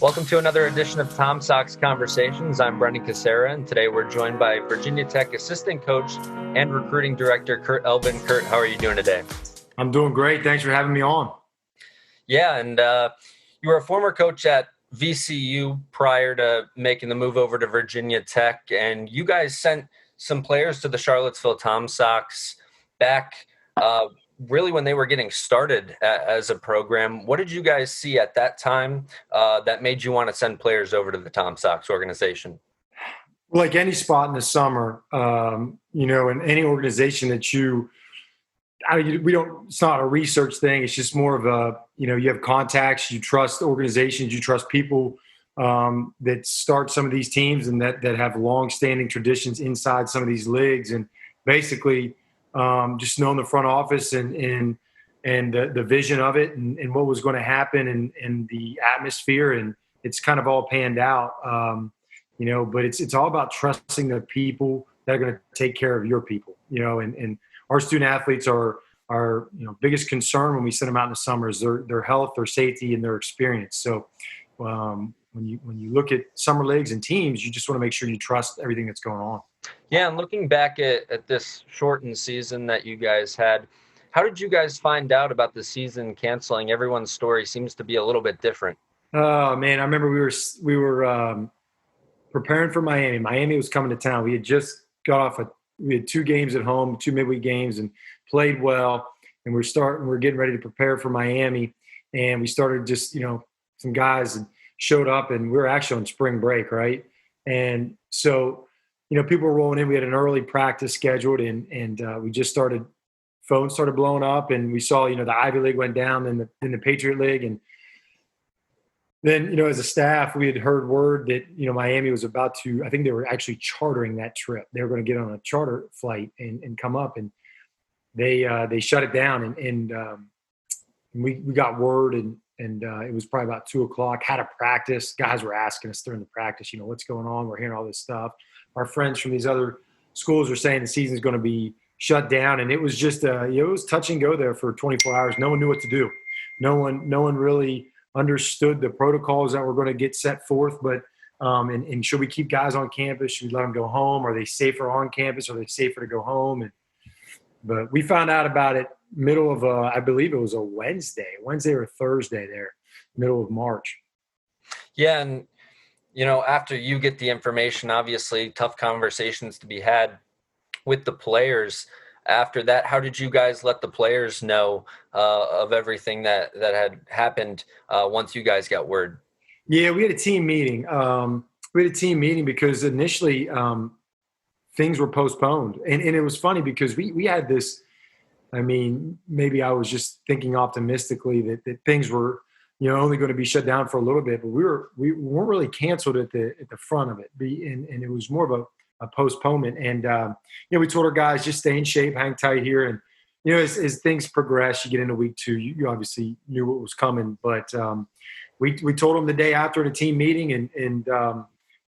Welcome to another edition of Tom Sox Conversations. I'm Brendan Kucera, and today we're joined by Virginia Tech assistant coach and recruiting director Kurt Elbin. Kurt, how are you doing today? I'm doing great. Thanks for having me on. Yeah, and you were a former coach at VCU prior to making the move over to Virginia Tech, and you guys sent some players to the Charlottesville Tom Sox back really when they were getting started as a program. What did you guys see at that time that made you want to send players over to the Tom Sox organization? Like any spot in the summer, in any organization that it's not a research thing. It's just more of a, you have contacts, you trust organizations, you trust people that start some of these teams and that have long-standing traditions inside some of these leagues. And basically just knowing the front office and the vision of it and what was going to happen and the atmosphere. And it's kind of all panned out, but it's all about trusting the people that are going to take care of your people, and our student athletes are biggest concern when we send them out in the summer is their health, their safety, and their experience. So when you look at summer leagues and teams, you just want to make sure you trust everything that's going on. Yeah, and looking back at this shortened season that you guys had, how did you guys find out about the season canceling? Everyone's story seems to be a little bit different. Oh man, I remember we were preparing for Miami. Miami was coming to town. We had just we had 2 games at home, 2 midweek games, and played well. And we're getting ready to prepare for Miami. And we started just, some guys showed up, and we were actually on spring break, right? And so, people were rolling in. We had an early practice scheduled, and we just phones started blowing up, and we saw, the Ivy League went down in the Patriot League. And then, as a staff, we had heard word that, Miami was about to – I think they were actually chartering that trip. They were going to get on a charter flight and come up, and they shut it down. And we got word, and it was probably about 2 o'clock, had a practice. Guys were asking us during the practice, what's going on? We're hearing all this stuff. Our friends from these other schools are saying the season's going to be shut down. And it was just it was touch and go there for 24 hours. No one knew what to do. No one really understood the protocols that were going to get set forth, but and should we keep guys on campus? Should we let them go home? Are they safer on campus? Are they safer to go home? But we found out about it middle of I believe it was a Wednesday or Thursday there, middle of March. Yeah, and after you get the information, obviously tough conversations to be had with the players. After that, how did you guys let the players know of everything that had happened once you guys got word? Yeah, we had a team meeting. Because initially things were postponed. And it was funny because we had this, maybe I was just thinking optimistically that things were, only going to be shut down for a little bit, but we weren't really canceled at the front of it. And it was more of a postponement. And, we told our guys, just stay in shape, hang tight here. And, as things progress, you get into week 2, you obviously knew what was coming, but we told them the day after the team meeting and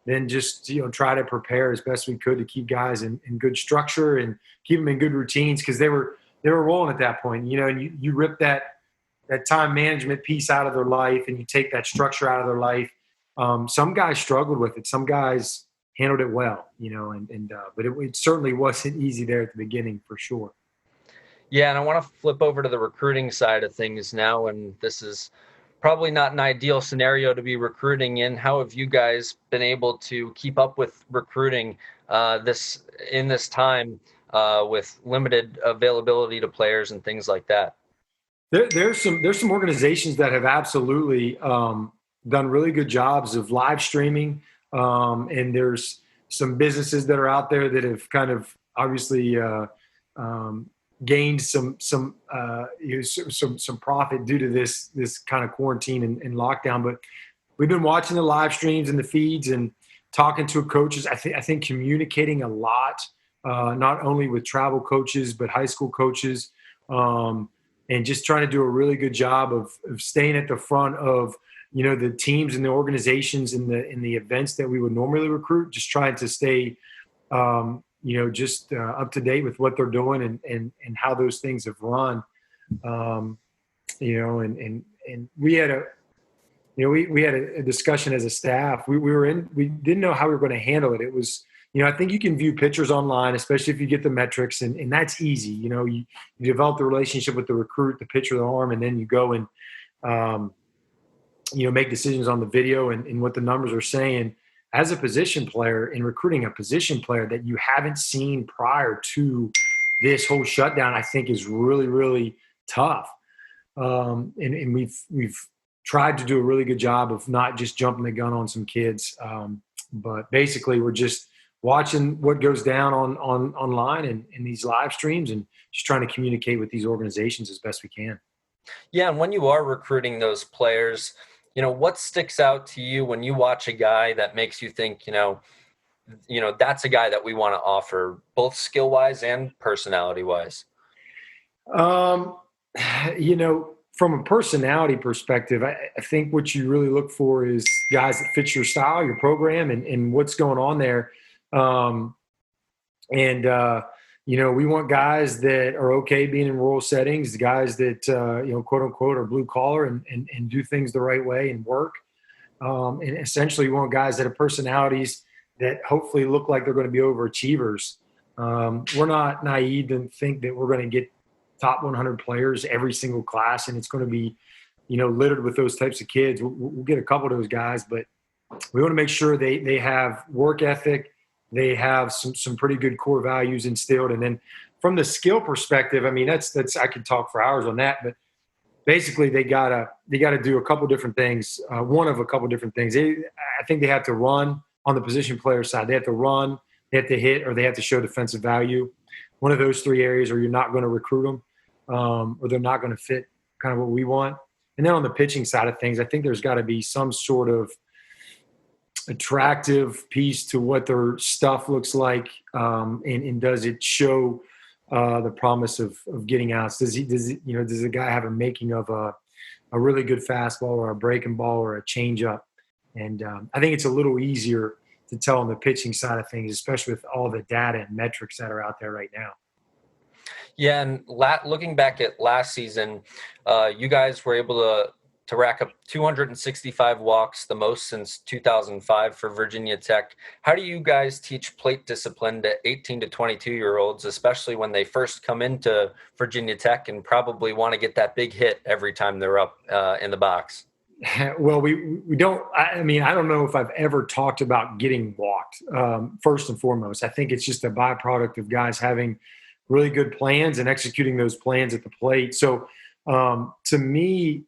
then just, try to prepare as best we could to keep guys in good structure and keep them in good routines. Cause they were rolling at that point, and you rip that time management piece out of their life and you take that structure out of their life. Some guys struggled with it. Some guys handled it well, but it certainly wasn't easy there at the beginning for sure. Yeah. And I want to flip over to the recruiting side of things now. And this is probably not an ideal scenario to be recruiting in. How have you guys been able to keep up with recruiting this time with limited availability to players and things like that? There's some organizations that have absolutely done really good jobs of live streaming, and there's some businesses that are out there that have kind of obviously gained some profit due to this kind of quarantine and lockdown. But we've been watching the live streams and the feeds and talking to coaches. I think communicating a lot, not only with travel coaches but high school coaches. And just trying to do a really good job of staying at the front of, the teams and the organizations in the events that we would normally recruit, just trying to stay, up to date with what they're doing and how those things have run. And we had we had a discussion as a staff. We didn't know how we were going to handle it. It was, I think you can view pictures online, especially if you get the metrics, and that's easy. You develop the relationship with the recruit, the pitcher, the arm, and then you go and, make decisions on the video and what the numbers are saying. As a position player, in recruiting a position player that you haven't seen prior to this whole shutdown, I think is really, really tough. And we've tried to do a really good job of not just jumping the gun on some kids. But basically we're just watching what goes down online and in these live streams, and just trying to communicate with these organizations as best we can. Yeah. And when you are recruiting those players, what sticks out to you when you watch a guy that makes you think, that's a guy that we want to offer, both skill wise and personality wise? From a personality perspective, I think what you really look for is guys that fit your style, your program, and what's going on there. We want guys that are okay being in rural settings, the guys that, quote unquote, are blue collar and do things the right way and work. And essentially we want guys that have personalities that hopefully look like they're going to be overachievers. We're not naive and think that we're going to get top 100 players every single class, and it's going to be, littered with those types of kids. We'll get a couple of those guys, but we want to make sure they have work ethic. They have some pretty good core values instilled. And then from the skill perspective, I mean, that's I could talk for hours on that, but basically they gotta do a couple different things. One of a couple different things. I think they have to run on the position player side. They have to run, they have to hit, or they have to show defensive value. One of those three areas, or you're not going to recruit them, or they're not going to fit kind of what we want. And then on the pitching side of things, I think there's got to be some sort of attractive piece to what their stuff looks like, and does it show the promise of getting outs? Does the guy have a making of a really good fastball or a breaking ball or a changeup? And I think it's a little easier to tell on the pitching side of things, especially with all the data and metrics that are out there right now. Yeah, and looking back at last season, you guys were able to rack up 265 walks, the most since 2005 for Virginia Tech. How do you guys teach plate discipline to 18 to 22-year-olds, especially when they first come into Virginia Tech and probably want to get that big hit every time they're up in the box? Well, we don't. I mean, I don't know if I've ever talked about getting walked. First and foremost, I think it's just a byproduct of guys having really good plans and executing those plans at the plate. So to me,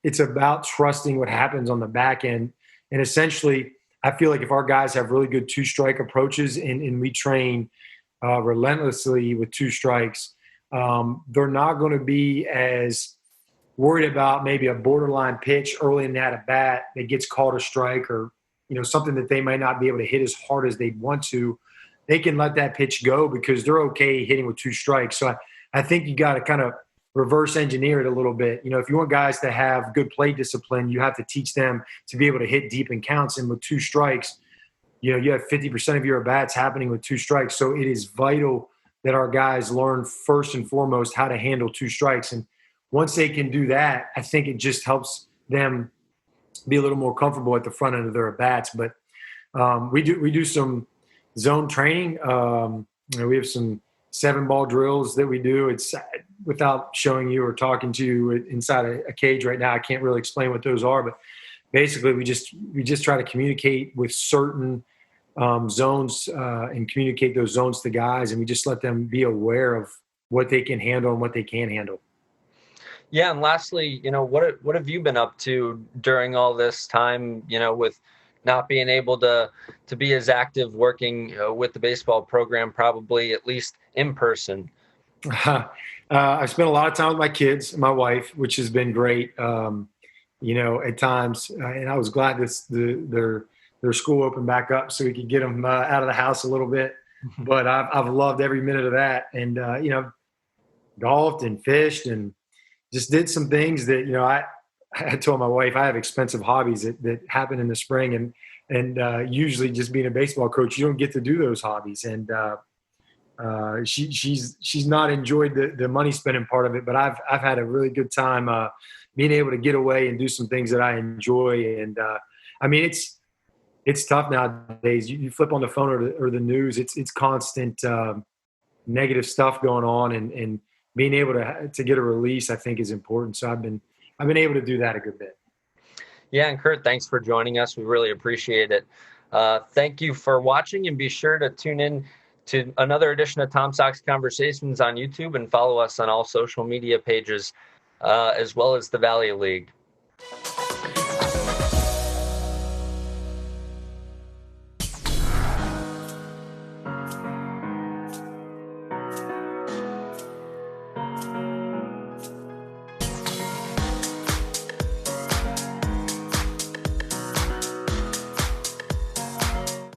it's about trusting what happens on the back end. And essentially, I feel like if our guys have really good two-strike approaches and we train relentlessly with two strikes, they're not going to be as worried about maybe a borderline pitch early in that at bat that gets called a strike, or something that they might not be able to hit as hard as they'd want to. They can let that pitch go because they're okay hitting with two strikes. So I think you got to kind of reverse engineer it a little bit. If you want guys to have good plate discipline, you have to teach them to be able to hit deep in counts. And with two strikes, you have 50% of your at-bats happening with two strikes. So it is vital that our guys learn first and foremost how to handle two strikes. And once they can do that, I think it just helps them be a little more comfortable at the front end of their at-bats. But we do some zone training. We have some 7-ball drills that we do. It's without showing you or talking to you inside a cage right now. I can't really explain what those are, but basically we just try to communicate with certain zones and communicate those zones to guys, and we just let them be aware of what they can handle and what they can't handle. Yeah, and lastly, what have you been up to during all this time? With not being able to be as active working with the baseball program, probably at least in person. I spent a lot of time with my kids and my wife, which has been great. At times, and I was glad their school opened back up so we could get them out of the house a little bit. But I've loved every minute of that, and golfed and fished and just did some things that I told my wife I have expensive hobbies that happen in the spring, and usually just being a baseball coach, you don't get to do those hobbies. And she's not enjoyed the money spending part of it, but I've had a really good time being able to get away and do some things that I enjoy. And I mean, it's tough nowadays. You flip on the phone or the news, it's constant negative stuff going on, and being able to get a release, I think, is important. So I've been able to do that a good bit. Yeah, and Kurt, thanks for joining us. We really appreciate it. Thank you for watching, and be sure to tune in to another edition of Tom Sox Conversations on YouTube, and follow us on all social media pages, as well as the Valley League.